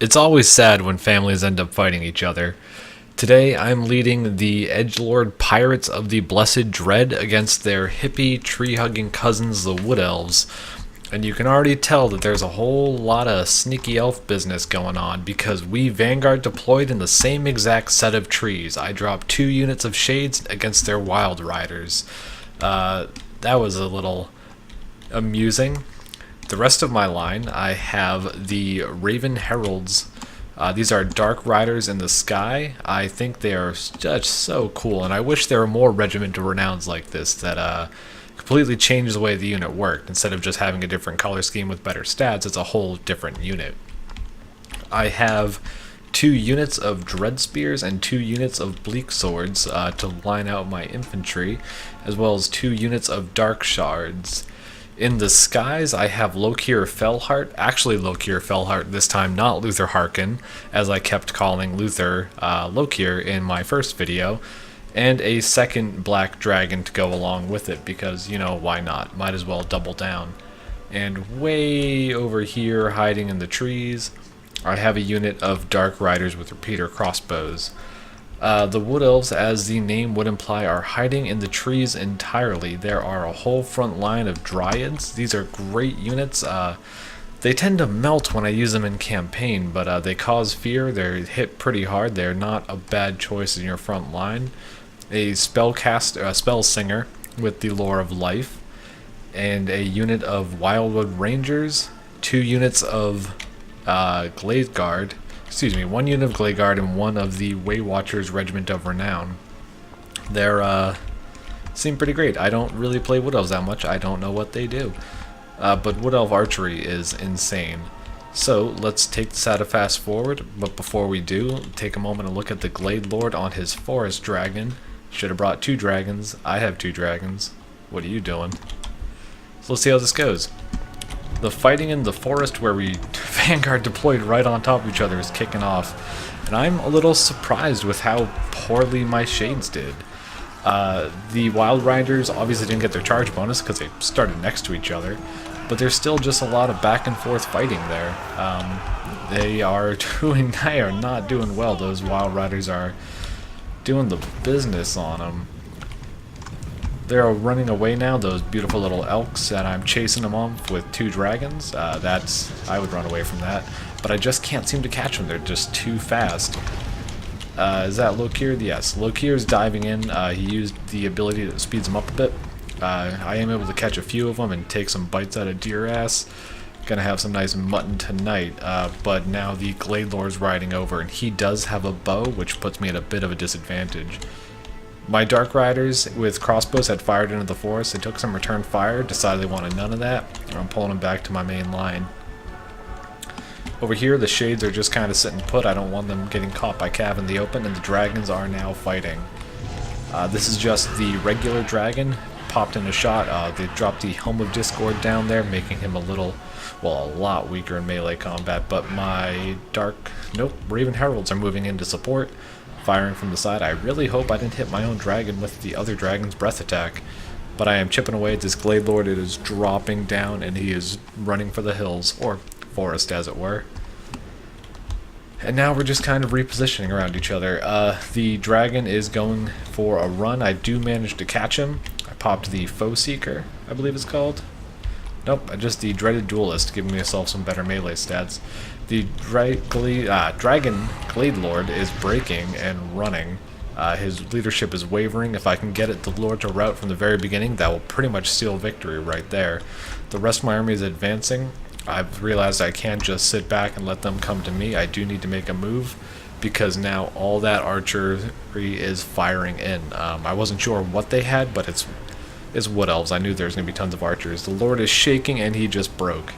It's always sad when families end up fighting each other. Today, I'm leading the edgelord pirates of the Blessed Dread against their hippie, tree-hugging cousins, the Wood Elves. And you can already tell that there's a whole lot of sneaky elf business going on because we Vanguard deployed in the same exact set of trees. I dropped 2 units of shades against their Wild Riders. That was a little amusing. The rest of my line, I have the Raven Heralds. These are Dark Riders in the sky. I think they are just so cool, and I wish there were more regimental renowns like this that completely changed the way the unit worked. Instead of just having a different color scheme with better stats, it's a whole different unit. I have 2 units of Dread Spears and 2 units of Bleak Swords to line out my infantry, as well as 2 units of Dark Shards. In the skies, I have Lokir Fellheart, actually Lokir Fellheart this time, not Luther Harkin, as I kept calling Luther Lokir in my first video, and a second Black Dragon to go along with it, because, you know, why not? Might as well double down. And way over here, hiding in the trees, I have a unit of Dark Riders with repeater crossbows. The Wood Elves, as the name would imply, are hiding in the trees entirely. There are a whole front line of Dryads. These are great units. They tend to melt when I use them in campaign, but they cause fear. They're hit pretty hard. They're not a bad choice in your front line. A spell singer with the Lore of Life, and a unit of Wildwood Rangers, 2 units of Glade Guard. 1 unit of Glade Guard and 1 of the Waywatchers Regiment of Renown. They're, seem pretty great. I don't really play Wood Elves that much. I don't know what they do. But Wood Elf archery is insane. So, let's take this at a fast forward, but before we do, take a moment to look at the Glade Lord on his Forest Dragon. Should have brought 2 dragons. I have 2 dragons. What are you doing? So let's see how this goes. The fighting in the forest where we Vanguard deployed right on top of each other is kicking off, and I'm a little surprised with how poorly my shades did. The Wild Riders obviously didn't get their charge bonus because they started next to each other, but there's still just a lot of back and forth fighting there. They are not doing well. Those Wild Riders are doing the business on them. They're running away now, those beautiful little elks, and I'm chasing them off with 2 dragons. I would run away from that, but I just can't seem to catch them. They're just too fast. Is that Lokir? Yes, Lokir's diving in. He used the ability that speeds him up a bit. I am able to catch a few of them and take some bites out of deer ass. Gonna have some nice mutton tonight, but now the Glade Lord's riding over, and he does have a bow, which puts me at a bit of a disadvantage. My Dark Riders with crossbows had fired into the forest. They took some return fire, decided they wanted none of that, and I'm pulling them back to my main line. Over here, the shades are just kind of sitting put. I don't want them getting caught by Cav in the open, and the dragons are now fighting. This is just the regular dragon. Popped in a shot. They dropped the Helm of Discord down there, making him a lot weaker in melee combat, but my Raven Heralds are moving in to support, firing from the side. I really hope I didn't hit my own dragon with the other dragon's breath attack, but I am chipping away at this Glade Lord. It is dropping down, and he is running for the hills, or forest as it were. And now we're just kind of repositioning around each other. The dragon is going for a run. I do manage to catch him. I popped the Foe Seeker, I believe it's called. Nope, just the Dreaded Duelist, giving myself some better melee stats. The Dragon Glade Lord is breaking and running. His leadership is wavering. If I can get the Lord to rout from the very beginning, that will pretty much seal victory right there. The rest of my army is advancing. I've realized I can't just sit back and let them come to me. I do need to make a move, because now all that archery is firing in. I wasn't sure what they had, but it's Wood Elves. I knew there was going to be tons of archers. The Lord is shaking, and he just broke.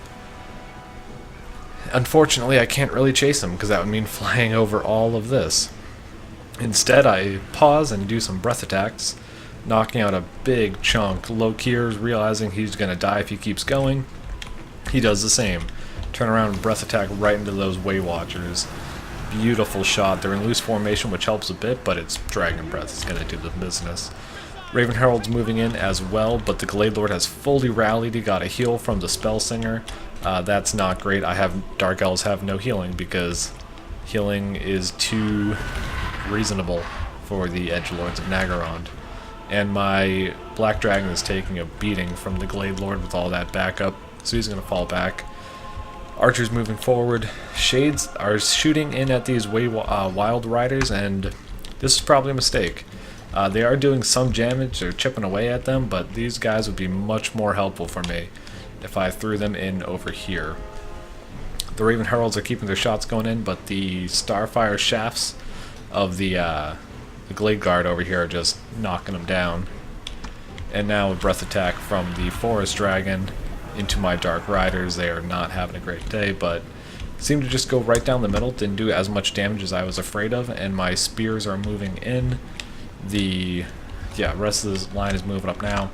Unfortunately, I can't really chase him, because that would mean flying over all of this. Instead, I pause and do some breath attacks, knocking out a big chunk. Lokir's realizing he's going to die if he keeps going. He does the same. Turn around and breath attack right into those Waywatchers. Beautiful shot. They're in loose formation, which helps a bit, but it's Dragon Breath. It's going to do the business. Raven Herald's moving in as well, but the Glade Lord has fully rallied. He got a heal from the Spell Singer. That's not great. Dark Elves have no healing because healing is too reasonable for the Edgelords of Nagarond. And my Black Dragon is taking a beating from the Glade Lord with all that backup, so he's going to fall back. Archers moving forward. Shades are shooting in at these Wild Riders, and this is probably a mistake. They are doing some damage, they're chipping away at them, but these guys would be much more helpful for me if I threw them in over here. The Raven Heralds are keeping their shots going in, but the Starfire shafts of the Glade Guard over here are just knocking them down. And now a breath attack from the Forest Dragon into my Dark Riders. They are not having a great day, but seemed to just go right down the middle. Didn't do as much damage as I was afraid of, and my spears are moving in. The rest of this line is moving up now.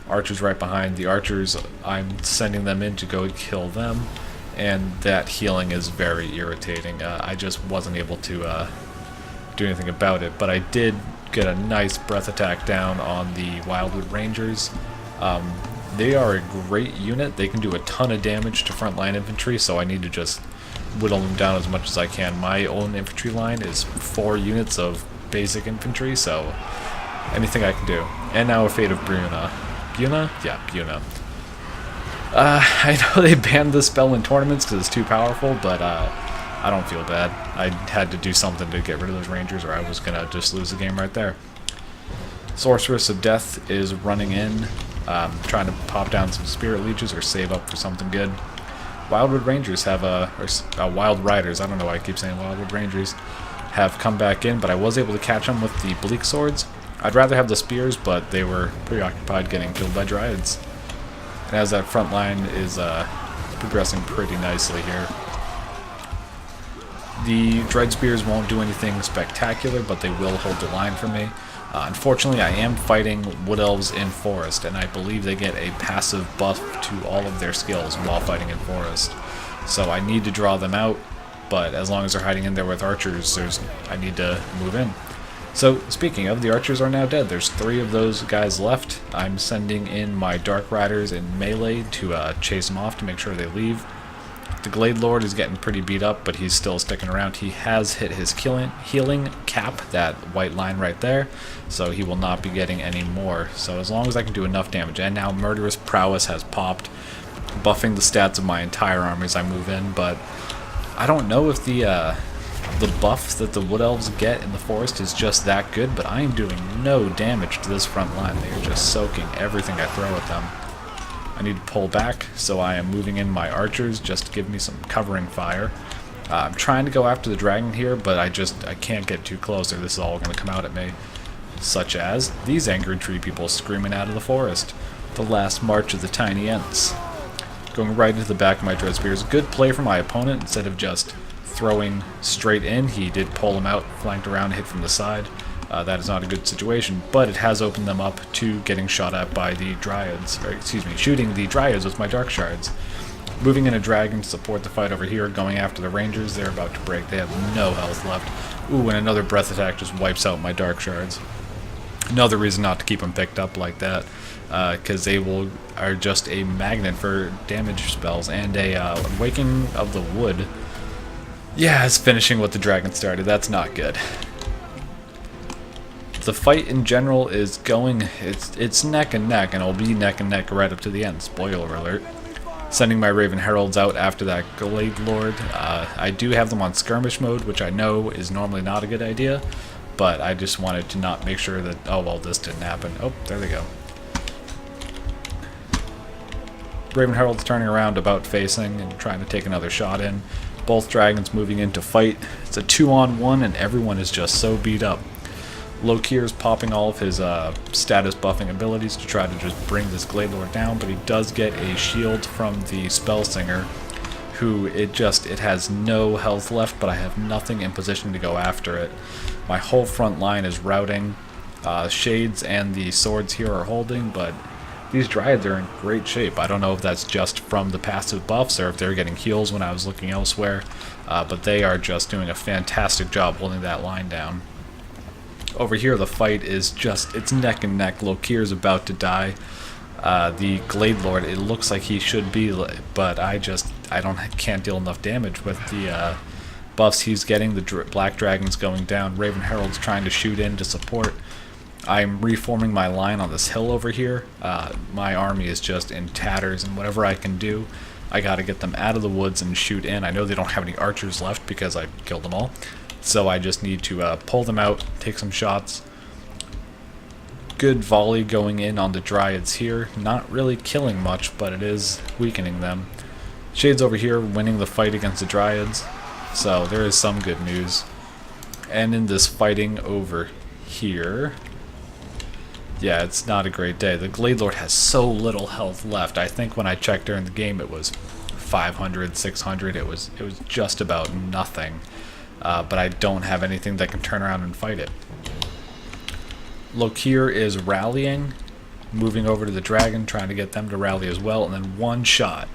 Archers right behind. The archers, I'm sending them in to go kill them, and that healing is very irritating. I just wasn't able to do anything about it, but I did get a nice breath attack down on the Wildwood Rangers. They are a great unit. They can do a ton of damage to frontline infantry, so I need to just whittle them down as much as I can. My own infantry line is 4 units of basic infantry, so anything I can do. And now a Fate of Bruna. Buna? Yeah, Buna. I know they banned this spell in tournaments because it's too powerful, but I don't feel bad. I had to do something to get rid of those Rangers, or I was going to just lose the game right there. Sorceress of Death is running in, trying to pop down some Spirit Leeches or save up for something good. Wildwood Rangers have Wild Riders, I don't know why I keep saying Wildwood Rangers, have come back in, but I was able to catch them with the Bleak Swords. I'd rather have the Spears, but they were preoccupied getting killed by Dryads. And as that front line is progressing pretty nicely here. The Dread Spears won't do anything spectacular, but they will hold the line for me. Unfortunately, I am fighting Wood Elves in Forest, and I believe they get a passive buff to all of their skills while fighting in Forest. So I need to draw them out, but as long as they're hiding in there with archers, I need to move in. So, speaking of, the archers are now dead. There's 3 of those guys left. I'm sending in my Dark Riders in melee to chase them off to make sure they leave. The Glade Lord is getting pretty beat up, but he's still sticking around. He has hit his healing cap, that white line right there, so he will not be getting any more. So as long as I can do enough damage, and now Murderous Prowess has popped, buffing the stats of my entire army as I move in, but I don't know if the buff that the Wood Elves get in the forest is just that good, but I am doing no damage to this front line. They are just soaking everything I throw at them. I need to pull back, so I am moving in my archers just to give me some covering fire. I'm trying to go after the dragon here, but I can't get too close or this is all going to come out at me. Such as these angered tree people screaming out of the forest. The last march of the tiny Ents. Going right into the back of my Dread Spears. Good play from my opponent. Instead of just throwing straight in, he did pull him out, flanked around, hit from the side. That is not a good situation, but it has opened them up to getting shot at by the Dryads, or excuse me, shooting the Dryads with my Dark Shards. Moving in a dragon to support the fight over here, going after the Rangers. They're about to break. They have no health left. Ooh, and another breath attack just wipes out my Dark Shards. Another reason not to keep them picked up like that, because they are just a magnet for damage spells, and a Waking of the Wood. Yeah, it's finishing what the dragon started. That's not good. The fight in general is going, it's neck and neck, and it'll be neck and neck right up to the end. Spoiler alert. Sending my Raven Heralds out after that Glade Lord. I do have them on skirmish mode, which I know is normally not a good idea, but I just wanted to not make sure that, oh well, this didn't happen. Oh, there they go. Raven Herald's turning around, about facing, and trying to take another shot in. Both dragons moving in to fight. It's a 2-on-1, and everyone is just so beat up. Lokir's popping all of his status buffing abilities to try to just bring this Glade Lord down, but he does get a shield from the Spellsinger, who it has no health left, but I have nothing in position to go after it. My whole front line is routing. Shades and the swords here are holding, but these Dryads are in great shape. I don't know if that's just from the passive buffs or if they're getting heals when I was looking elsewhere, but they are just doing a fantastic job holding that line down. Over here, the fight is it's neck and neck. Lokir's about to die. The Glade Lord, it looks like he should be, but can't deal enough damage with the buffs he's getting. The Black Dragon's going down. Raven Herald's trying to shoot in to support. I'm reforming my line on this hill over here. My army is just in tatters, and whatever I can do, I gotta get them out of the woods and shoot in. I know they don't have any archers left because I killed them all, so I just need to pull them out, take some shots. Good volley going in on the Dryads here. Not really killing much, but it is weakening them. Shades over here winning the fight against the Dryads, so there is some good news. And in this fighting over here, yeah, it's not a great day. The Glade Lord has so little health left. I think when I checked during the game it was 500, 600. It was just about nothing. But I don't have anything that can turn around and fight it. Lokir is rallying, moving over to the dragon, trying to get them to rally as well, and then one shot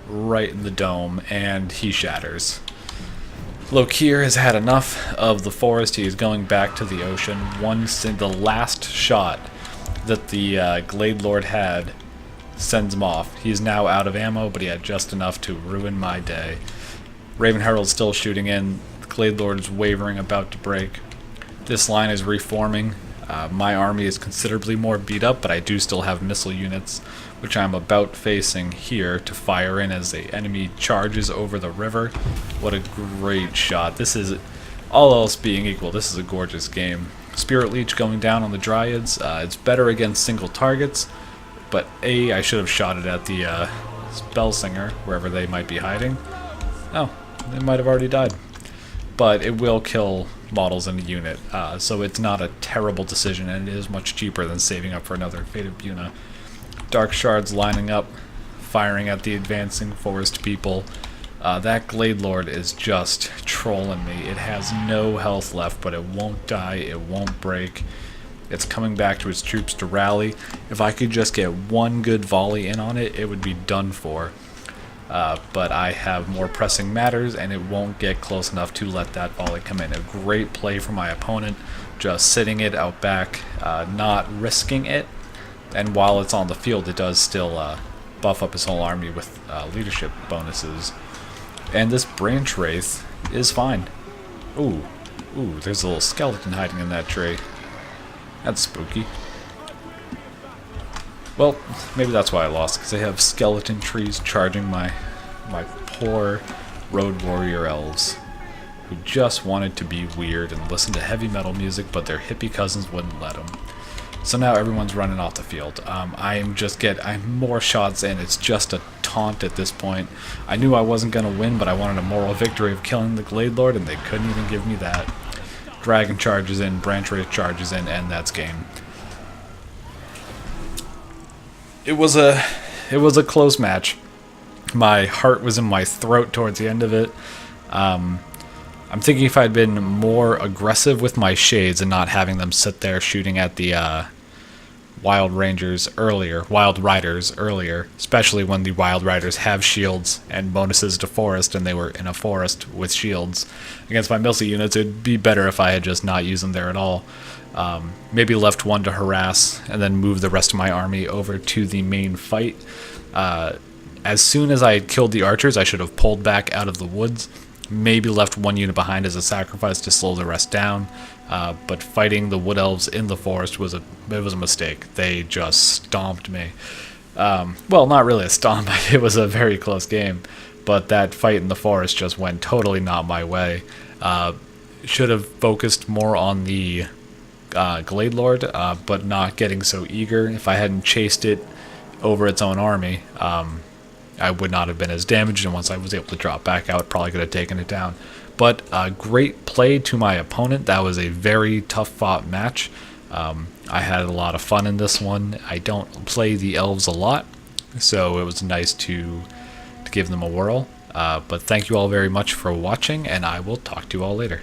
right in the dome, and he shatters. Lokir has had enough of the forest. He is going back to the ocean. The last shot that the Glade Lord had sends him off. He's now out of ammo, but he had just enough to ruin my day. Raven Herald's still shooting in. The Glade Lord is wavering, about to break. This line is reforming. My army is considerably more beat up, but I do still have missile units, which I'm about facing here to fire in as the enemy charges over the river. What a great shot. This is, all else being equal, this is a gorgeous game. Spirit Leech going down on the Dryads. It's better against single targets, but I should have shot it at the Spell Singer, wherever they might be hiding. Oh, they might have already died. But it will kill models in a unit, so it's not a terrible decision, and it is much cheaper than saving up for another Fate of Buna. Dark Shards lining up, firing at the advancing forest people. That Glade Lord is just trolling me. It has no health left, but it won't die, it won't break. It's coming back to its troops to rally. If I could just get one good volley in on it, it would be done for. But I have more pressing matters, and it won't get close enough to let that volley come in. A great play from my opponent, just sitting it out back, not risking it, and while it's on the field, it does still buff up his whole army with leadership bonuses. And this Branch Wraith is fine. Ooh, there's a little skeleton hiding in that tree. That's spooky. Well, maybe that's why I lost, because I have skeleton trees charging my poor road warrior elves, who just wanted to be weird and listen to heavy metal music, but their hippie cousins wouldn't let them. So now everyone's running off the field. I'm more shots in. It's just a taunt at this point. I knew I wasn't going to win, but I wanted a moral victory of killing the Glade Lord, and they couldn't even give me that. Dragon charges in, Branch Wraith charges in, and that's game. It was a close match. My heart was in my throat towards the end of it. I'm thinking if I'd been more aggressive with my shades and not having them sit there shooting at the Wild Riders earlier, especially when the Wild Riders have shields and bonuses to forest, and they were in a forest with shields. Against my missile units, it'd be better if I had just not used them there at all. Maybe left one to harass, and then move the rest of my army over to the main fight. As soon as I had killed the archers, I should have pulled back out of the woods. Maybe left one unit behind as a sacrifice to slow the rest down. But fighting the Wood Elves in the forest was a mistake. They just stomped me. Well, not really a stomp. It was a very close game. But that fight in the forest just went totally not my way. Should have focused more on the Glade Lord, but not getting so eager. If I hadn't chased it over its own army, I would not have been as damaged, and once I was able to drop back out, probably could have taken it down. But great play to my opponent. That was a very tough fought match. I had a lot of fun in this one. I don't play the Elves a lot, so it was nice to give them a whirl. But thank you all very much for watching, and I will talk to you all later.